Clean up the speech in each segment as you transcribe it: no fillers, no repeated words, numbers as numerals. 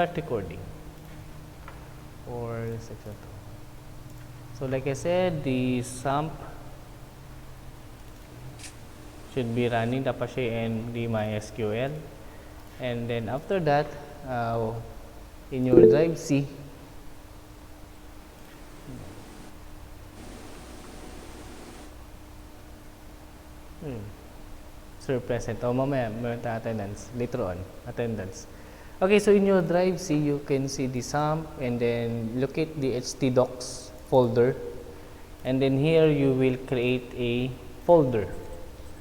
Start recording for section 2. So like I said, the sump should be running the Apache and the MySQL, and then after that, in your drive C, sir present. O mamaya, meron tayong attendance. Later on, attendance. Okay, so in your drive C, you can see the sump and then locate the htdocs folder. And then here you will create a folder.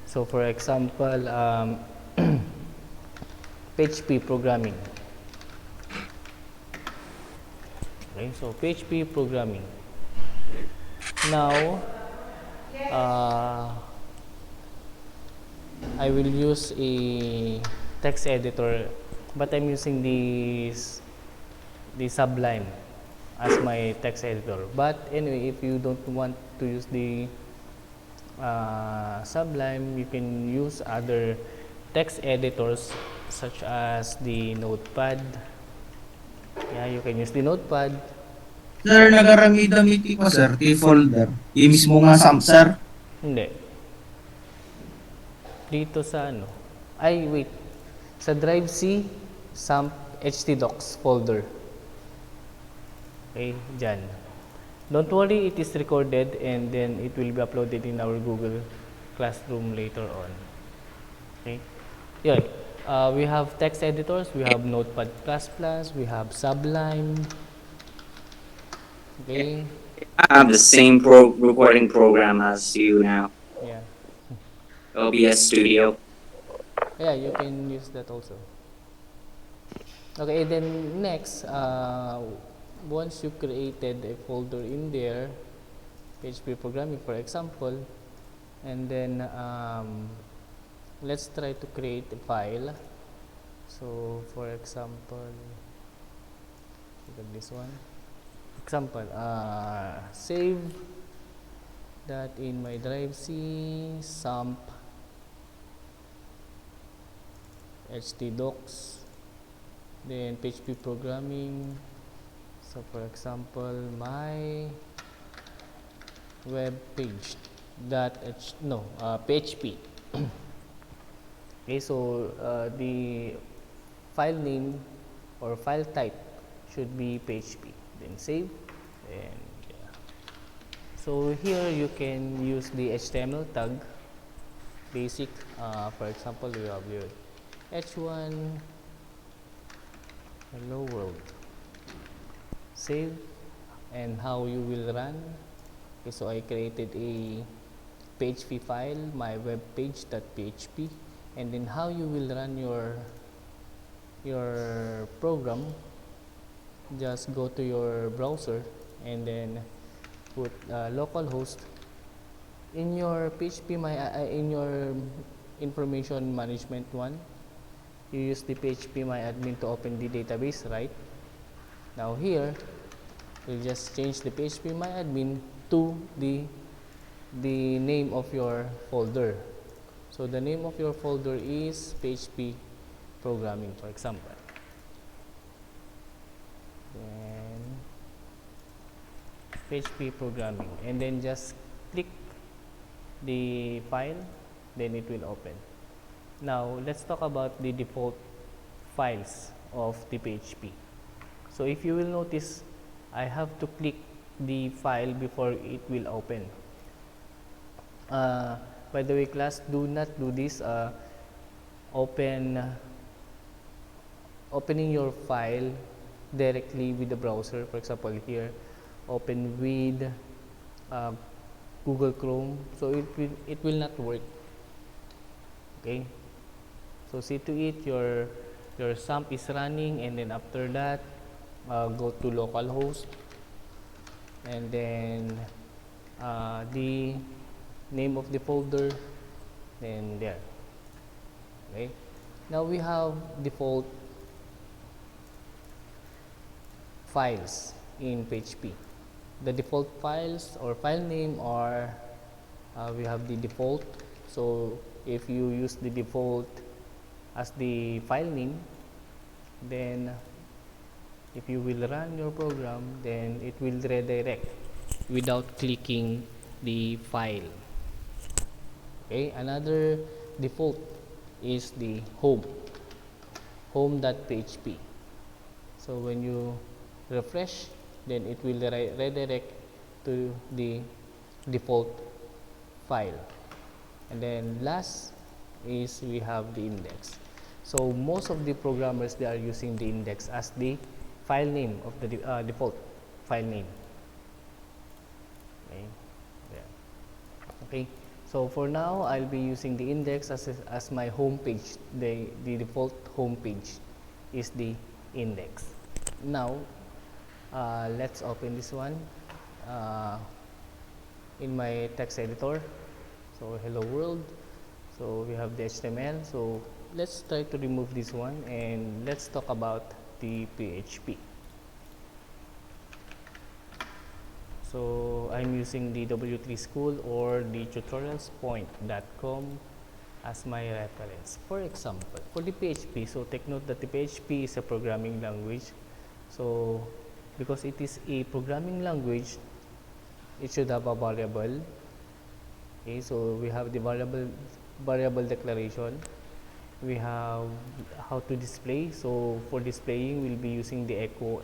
So for example, PHP programming. Okay, so PHP programming. Now, I will use a text editor, but I'm using the Sublime as my text editor. But anyway, if you don't want to use the Sublime, you can use other text editors such as the Notepad. Yeah, you can use the Notepad. Sir, nagaramid-damit ko sir, ti folder. Yung mismo nga sir. Hindi. Dito sa ano? Ay, wait. Sa drive C, sump htdocs folder. Okay, dyan. Don't worry, it is recorded and then it will be uploaded in our Google Classroom later on. Okay. Yun. We have text editors, we have Notepad++, we have Sublime. Okay. I have the same recording program as you now, Yeah. OBS Studio. Yeah, you can use that also. Okay, then next, once you created a folder in there, PHP programming for example, and then let's try to create a file. So for example, look at this one. Example, save that in my drive C, sump htdocs, then PHP programming. So for example, my web page PHP. Okay, so the file name or file type should be PHP. Then save, and yeah. So here you can use the HTML tag basic. For example, you have your h1 hello world. Save, and how you will run. Okay, so I created a PHP file, my web page.php, and then how you will run your program. Just go to your browser and then put localhost in your PHP in your information management one. You use the PHP admin to open the database, right? Now here, you just change the PHP admin to the name of your folder. So the name of your folder is PHP programming, for example. Then PHP programming, and then just click the file, then it will open. Now let's talk about the default files of the PHP. So if you will notice, I have to click the file before it will open. By the way, class, do not do this. Opening your file directly with the browser. For example, here, open with Google Chrome. So it will not work. Okay. So see to it your sump is running, and then after that, go to localhost, and then the name of the folder, then there. Okay. Now we have default files in PHP. The default files or file name are we have the default. So if you use the default as the file name, then If you will run your program, then it will redirect without clicking the file. Okay, another default is the home.php. So when you refresh, then it will redirect to the default file. And then last is we have the index. So most of the programmers, they are using the index as the file name of the default file name. Okay. Yeah. Okay. So for now, I'll be using the index as my home page. The default home page is the index. Now, let's open this one in my text editor. So hello world. So we have the HTML. So let's try to remove this one and let's talk about the PHP. So I'm using the W3 School or the tutorialspoint.com as my reference. For example, for the PHP, so take note that the PHP is a programming language. So because it is a programming language, it should have a variable. Okay, so we have the variable declaration. We have how to display. So for displaying, we'll be using the echo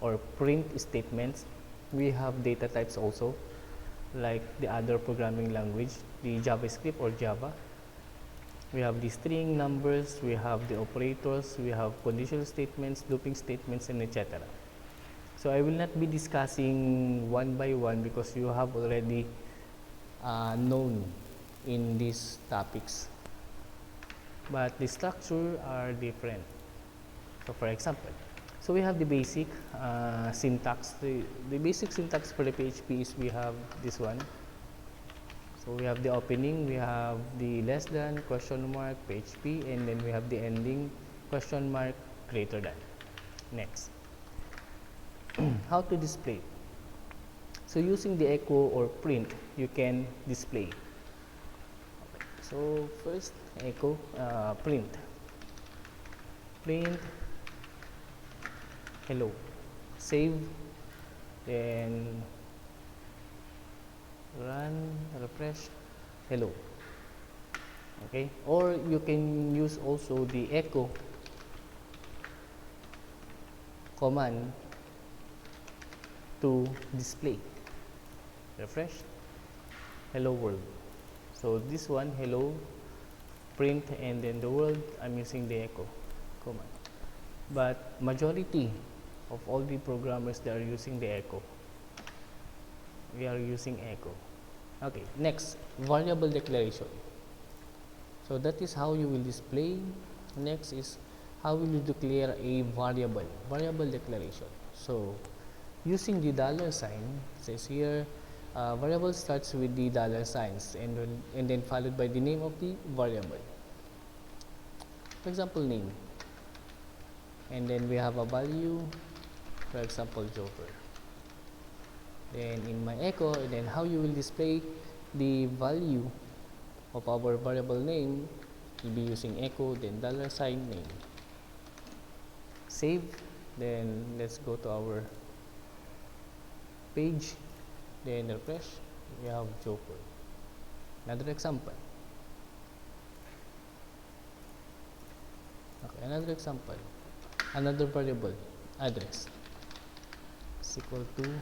or print statements. We have data types also, like the other programming language, the JavaScript or Java. We have the string, numbers, we have the operators, we have conditional statements, looping statements, and etc. So I will not be discussing one by one because you have already known in these topics, but the structure are different. So for example, so we have the basic syntax. The basic syntax for the PHP is we have this one. So we have the opening, we have the less than, question mark, PHP, and then we have the ending, question mark, greater than. Next, how to display. So using the echo or print, you can display. Okay. So first, echo, print hello, save, then run, refresh, hello. Okay, or you can use also the echo command to display, refresh, hello world. So this one, hello, print, and then the world, I'm using the echo command. But majority of all the programmers, they are using the echo. We are using echo. Okay, next, variable declaration. So that is how you will display. Next is how will you declare a variable declaration. So using the dollar sign, says here, variable starts with the dollar signs and then followed by the name of the variable. For example, name, and then we have a value, for example, Joker. Then in my echo, and then how you will display the value of our variable name, you'll be using echo, then dollar sign name. Save, then let's go to our page, then refresh, we have Joker. Another example. Okay, another example. Another variable, address, is equal to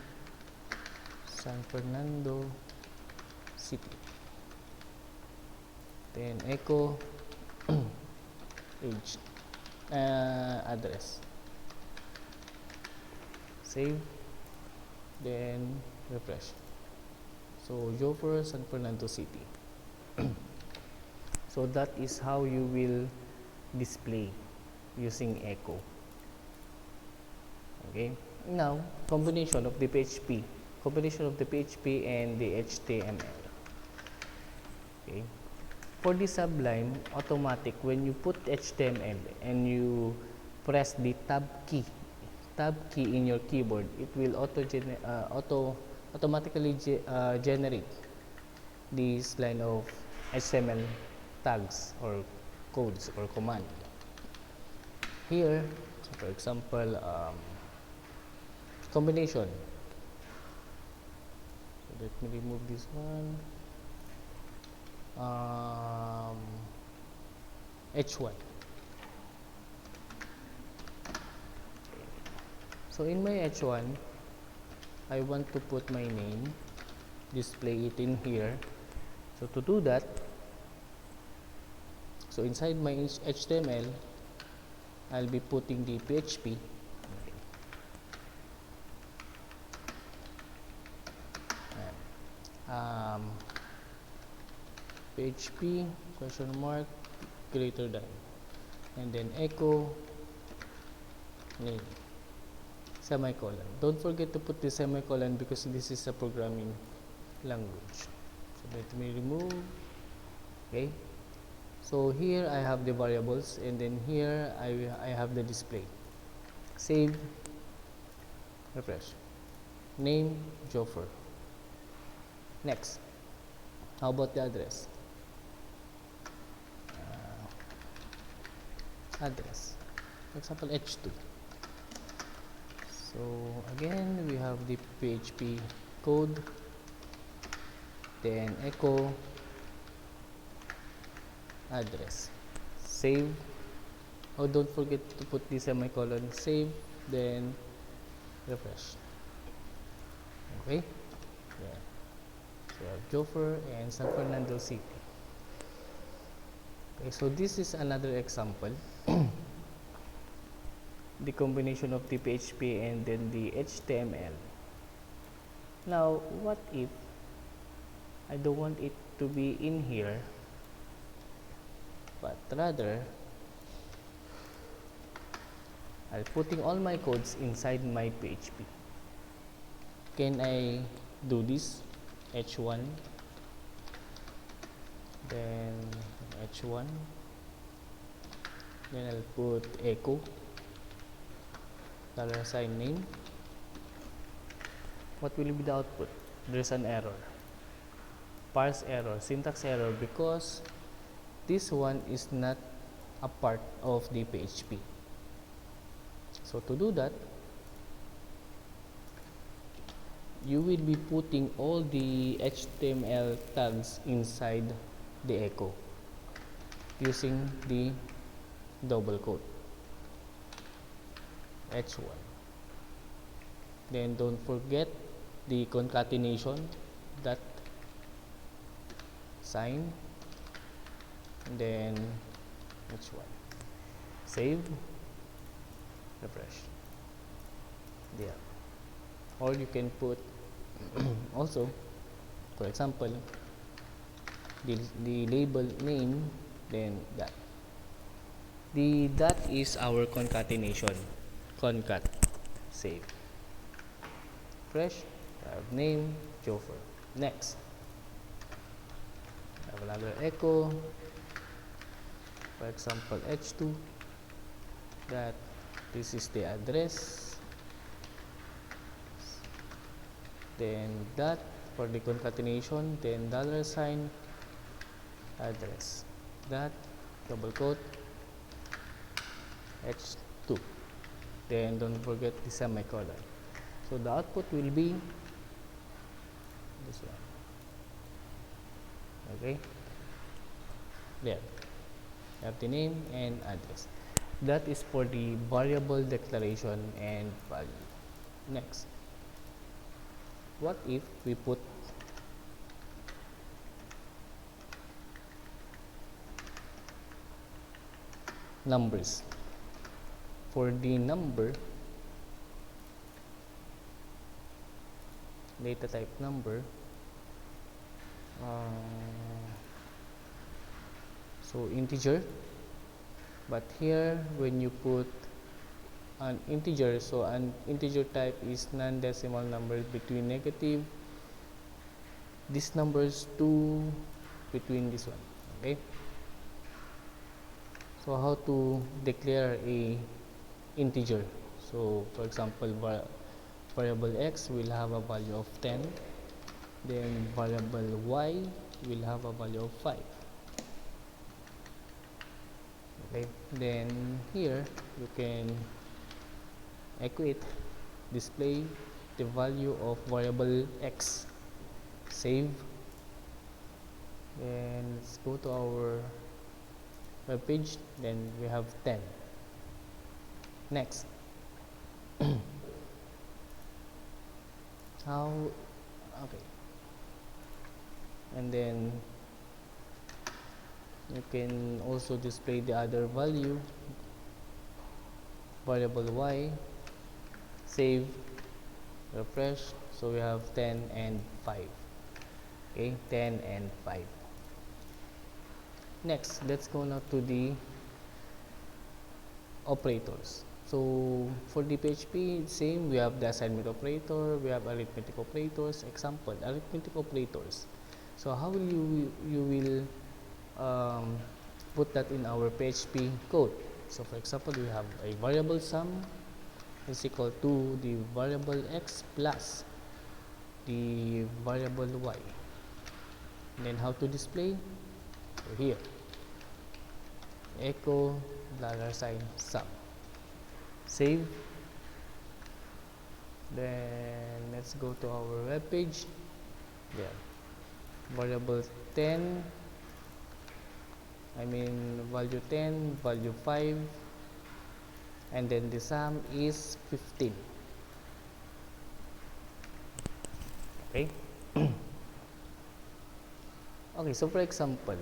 San Fernando City. Then echo age, address. Save, then refresh. So Jofer, San Fernando City. So that is how you will display using echo. Okay, now combination of the PHP and the HTML. Okay, for the Sublime automatic, when you put HTML and you press the tab key in your keyboard, it will automatically generate this line of HTML tags or codes or command. Here, so for example, combination. So let me remove this one. H1. So in my H1, I want to put my name, display it in here. So to do that, so inside my HTML, I'll be putting the PHP. PHP question mark greater than, and then echo name semicolon. Don't forget to put the semicolon because this is a programming language. So let me remove. Okay, so here I have the variables, and then here I have the display. Save, refresh. Name Joffer. Next, how about the address? Address, for example, H2. So again, we have the PHP code, then echo address. Save. Oh, don't forget to put the semicolon. Save, then refresh. Okay. Yeah. So we have Joffer and San Fernando City. Okay, so this is another example. The combination of the PHP and then the HTML. Now, what if I don't want it to be in here, but rather I'm putting all my codes inside my PHP? Can I do this? H1, then H1, then I'll put echo $sign name. What will be the output? There's an error, parse error, syntax error, because this one is not a part of the PHP. So to do that, you will be putting all the HTML tags inside the echo using the double quote H1. Then don't forget the concatenation, that sign, and then H1. Save, refresh. Yeah. Or you can put also, for example, the label name, then that. The that is our concatenation. Concat. Save. Fresh. I have name Joffer. Next, I have another echo. For example, H2. That this is the address. Then that for the concatenation. Then $sign address. That double quote H2. Then don't forget the semicolon. So the output will be this one. Okay, there you have the name and address. That is for the variable declaration and value. Next, what if we put numbers? For the number, data type number, so integer, but here when you put an integer, so an integer type is non-decimal number between negative this numbers to between this one. Okay, so how to declare a integer? So for example, variable x will have a value of 10, then variable y will have a value of 5. Okay, then here you can equate display the value of variable x. Save. Then let's go to our web page. Then we have 10. Next. How? Okay. And then you can also display the other value, variable y. Save, refresh. So we have 10 and 5. Okay, 10 and 5. Next, let's go now to the operators. So for the PHP, same, we have the assignment operator, we have arithmetic operators. Example, arithmetic operators. So how will you will put that in our PHP code? So for example, we have a variable sum is equal to the variable x plus the variable y. And then how to display? So here, echo $sum. Save. Then let's go to our web page. There, variable 10, value 10, value 5, and then the sum is 15. Okay. Okay, so for example,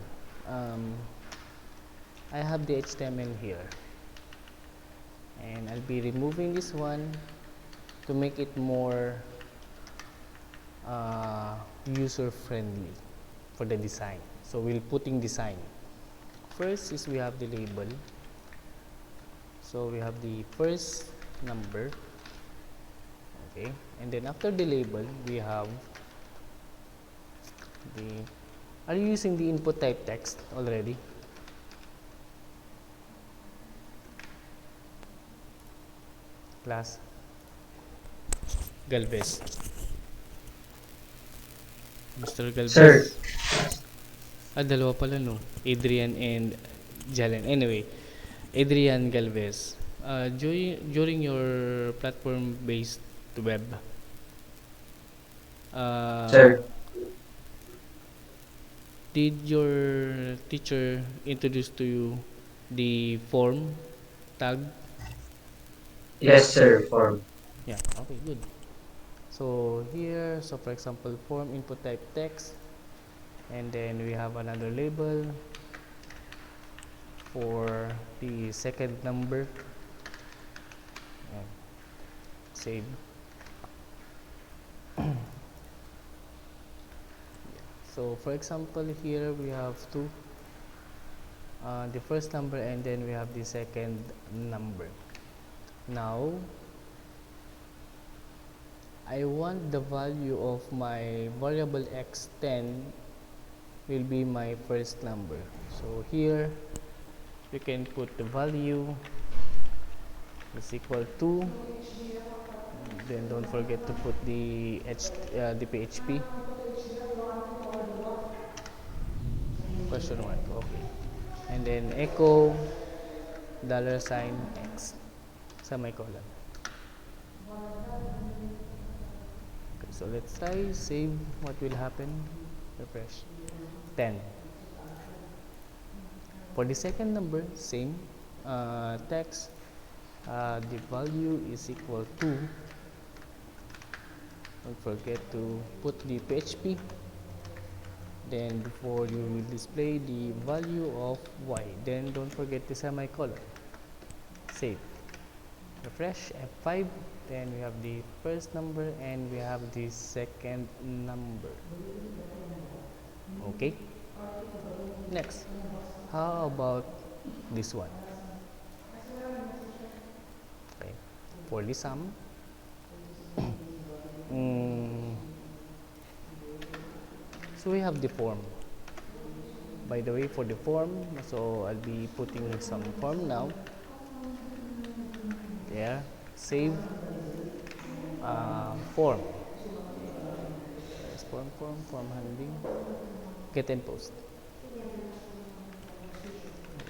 I have the HTML here, and I'll be removing this one to make it more user friendly for the design. So we'll putting design. First is we have the label. So we have the first number, okay, and then after the label we have the, are you using the input type text already? Class Galvez, Mr. Sir, Galvez. Dalawa pala no, Adrian and Jalen. Anyway, Adrian Galvez, during your platform-based web, sir. did your teacher introduce to you the form tag? Yes, sir. Form. Yeah, okay, good. So here, so for example, form input type text, and then we have another label for the second number. And save. So for example, here we have two, the first number and then we have the second number. Now I want the value of my variable x10 will be my first number. So here you can put the value is equal to, then don't forget to put the PHP question mark, okay, and then echo $x semicolon. Okay, so let's try, save. What will happen? Refresh. 10. For the second number, same text, the value is equal to, don't forget to put the PHP, then before you will display the value of y, then don't forget the semicolon. Save. Refresh. F5. Then we have the first number and we have the second number. Okay. Next, how about this one? Okay, for the sum, so we have the form. By the way, for the form, so I'll be putting some form now. There, save, form. There's form handling, get and post.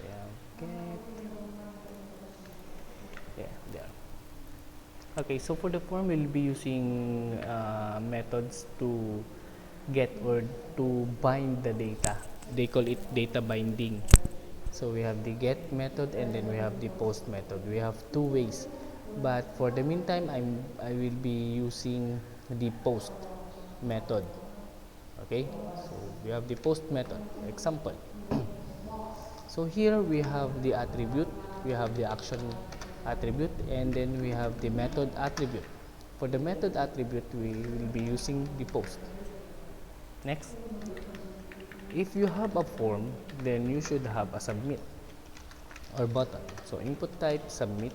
Yeah, get, yeah, there. Okay, so for the form, we'll be using methods to get or to bind the data. They call it data binding. So we have the get method and then we have the post method. We have two ways, but for the meantime, I will be using the post method. Okay, so we have the post method. Example. So here we have the attribute, we have the action attribute, and then we have the method attribute. For the method attribute, we will be using the post. Next, if you have a form, then you should have a submit or button. So input type submit,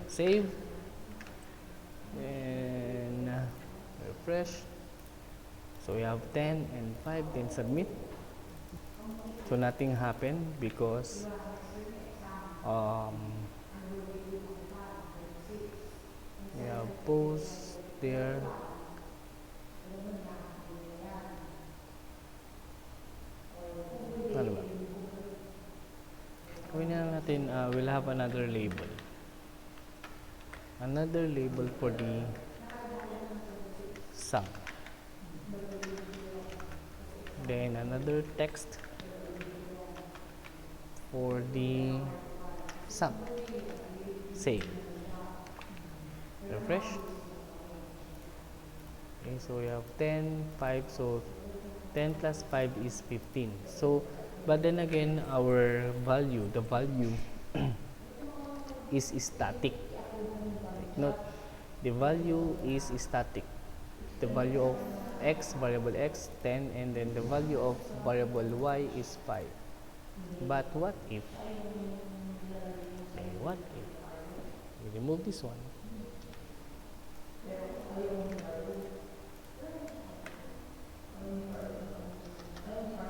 save, and refresh. So we have 10 and 5, then submit. So nothing happened because um, we have post there. Ano ba? Gawin na lang natin, we'll have another label. Another label for the sum. Then another text for the sum. Save. Refresh. Okay, so we have 10, 5, so 10 plus 5 is 15. So, but then again, our value, the value is static. Take note, the value is static. The value of x, variable x, 10, and then the value of variable y is 5. But what if, what if we remove this one?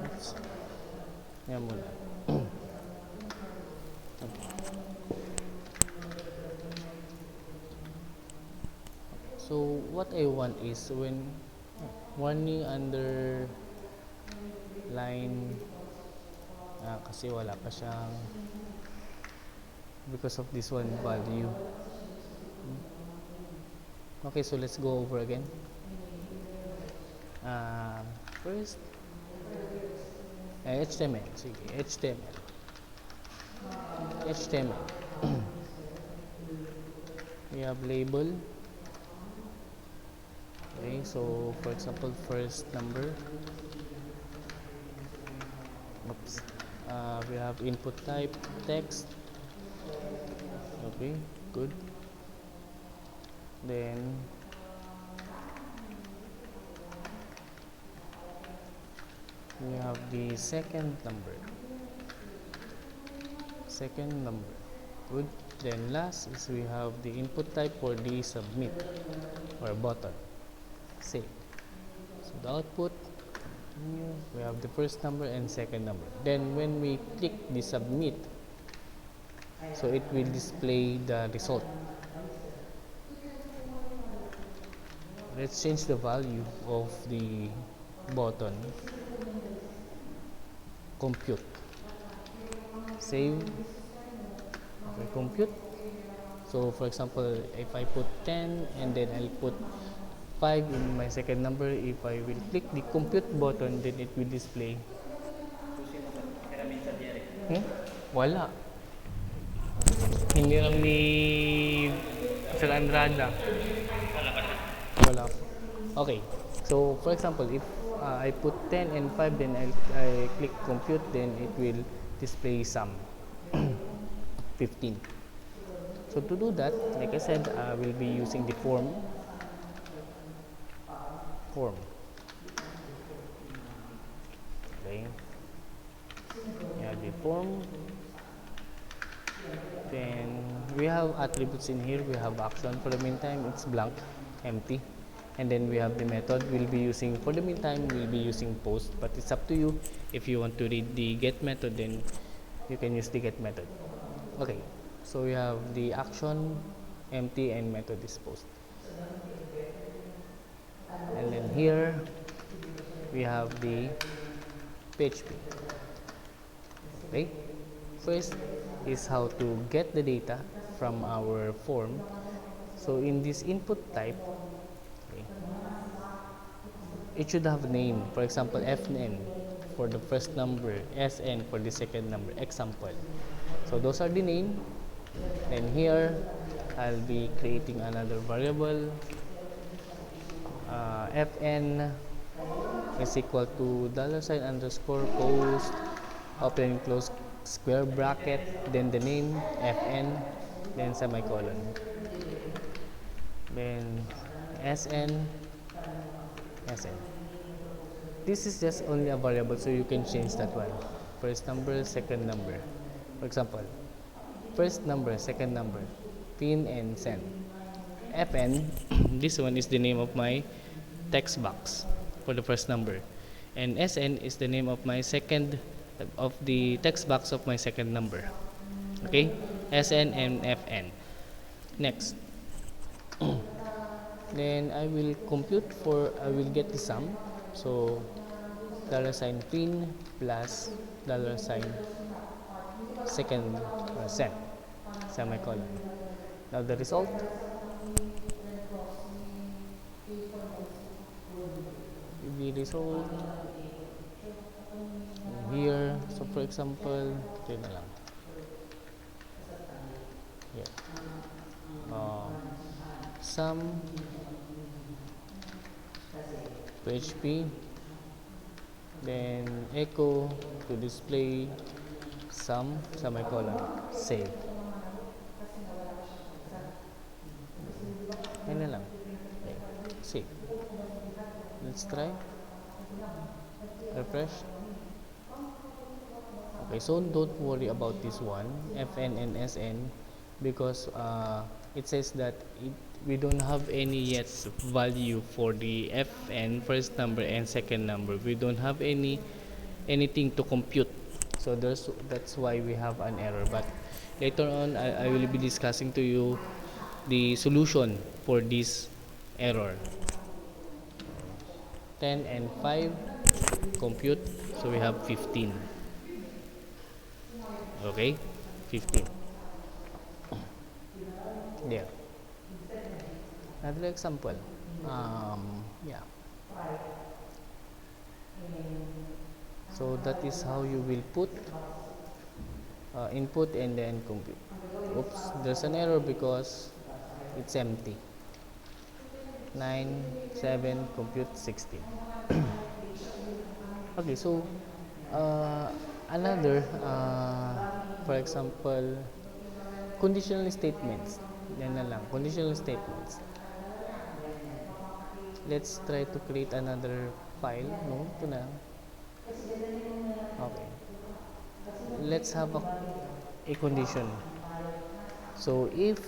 Oops. Yan muna. Okay. So what I want is when warning under line kasi wala pa siyang because of this one value. Okay, so let's go over again. First HTML. Sige, HTML. HTML. We have label. Okay, so for example, first number. Oops. We have input type text. Okay, good. Then we have the second number. Good. Then last is we have the input type for the submit or button. Save. So the output, we have the first number and second number. Then when we click the submit, so it will display the result. Let's change the value of the button. Compute. Save. Okay, compute. So for example, if I put 10 and then I'll put 5 in my second number, if I will click the compute button, then it will display. Wala. Hindi lang ni Sir Andrada. Wala. Okay. So for example, if I put 10 and 5, then I click compute, then it will display sum 15. So to do that, like I said, I will be using the form. Okay. Yeah, the form. Then we have attributes in here. We have action. For the meantime, it's blank, empty. And then we have the method we'll be using. For the meantime, we'll be using post, but it's up to you. If you want to read the get method, then you can use the get method. Okay, so we have the action, empty, and method is post. And then here we have the PHP. Okay, first is how to get the data from our form. So in this input type, okay, it should have a name. For example, fn for the first number, sn for the second number, example. So those are the name. Then here, I'll be creating another variable. Fn is equal to $_post, open and close square bracket, then the name, fn, then semicolon. Then sn, sn. This is just only a variable, so you can change that one. First number, second number. For example, first number, second number, pin and send. Fn, this one is the name of my text box for the first number. And Sn is the name of my second, of the text box of my second number. Okay? Sn and Fn. Next. Then I will I will get the sum. So, $pin plus $second send, semicolon. Now the result, here. So for example, ito na lang. Here. Sum PHP, then echo to display sum, semicolon, save. Yan na lang. Okay. Save. Let's try. Refresh. Okay, so don't worry about this one, Fn and Sn, because it says that we don't have any yet value for the Fn, first number, and second number. We don't have anything to compute. So that's why we have an error. But later on, I will be discussing to you the solution for this error. 10 and 5 compute, so we have 15. Okay, 15. There. Another example. Yeah. So that is how you will put input and then compute. Oops, there's an error because it's empty. 9, 7, compute 16. Okay, so another, for example, conditional statements. Yan na lang, conditional statements. Let's try to create another file. No, ito na. Okay. Let's have a condition. So if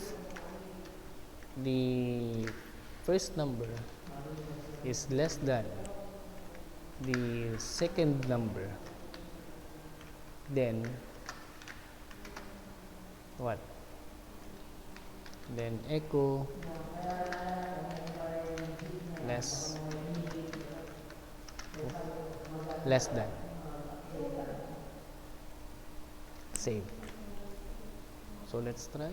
the first number is less than the second number, then what? Then echo less than. Save. So let's try.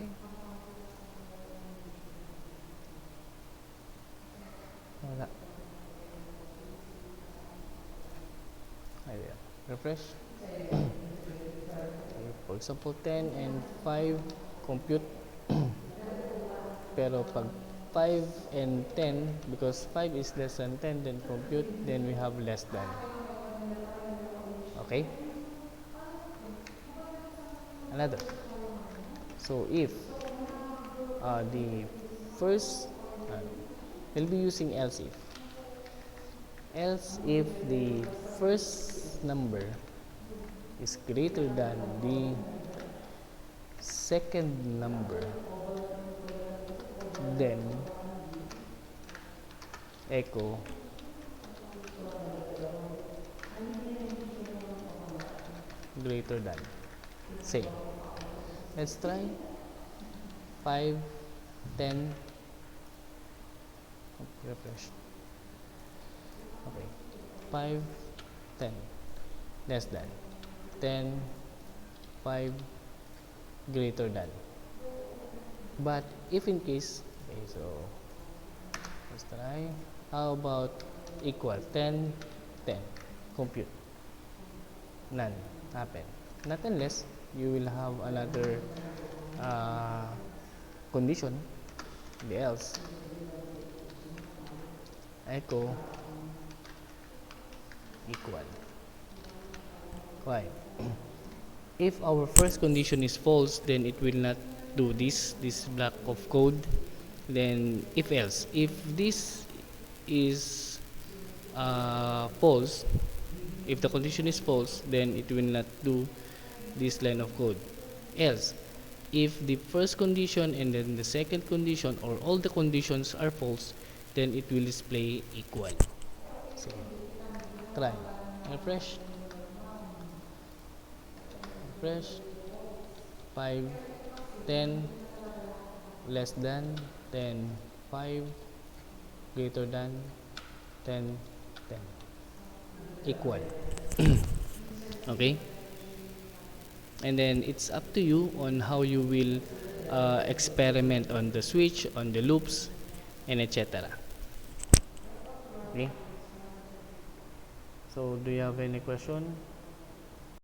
Wala. Ayan. Refresh. Okay, for example, 10 and 5 compute. Pero pag 5 and 10, because 5 is less than 10, then compute, then we have less than. Okay? Another. So if the first, we'll be using else if the first number is greater than the second number, then echo greater than. Same. Let's try 5, 10. Refresh. Okay. 5, 10. Less than. 10, 5, greater than. But if in case, okay, so let's try. How about equal 10, 10? Compute. None happen. Not unless you will have another uh, condition, the else. Echo equal. Why? If our first condition is false, then it will not do this block of code. Then if else, if this is false, if the condition is false, then it will not do this line of code. Else, if the first condition and then the second condition or all the conditions are false, then it will display equal. So try refresh, 5, 10, less than 10, 5, greater than 10, 10, equal. Okay, and then it's up to you on how you will experiment on the switch, on the loops, and etc. Okay, so do you have any question?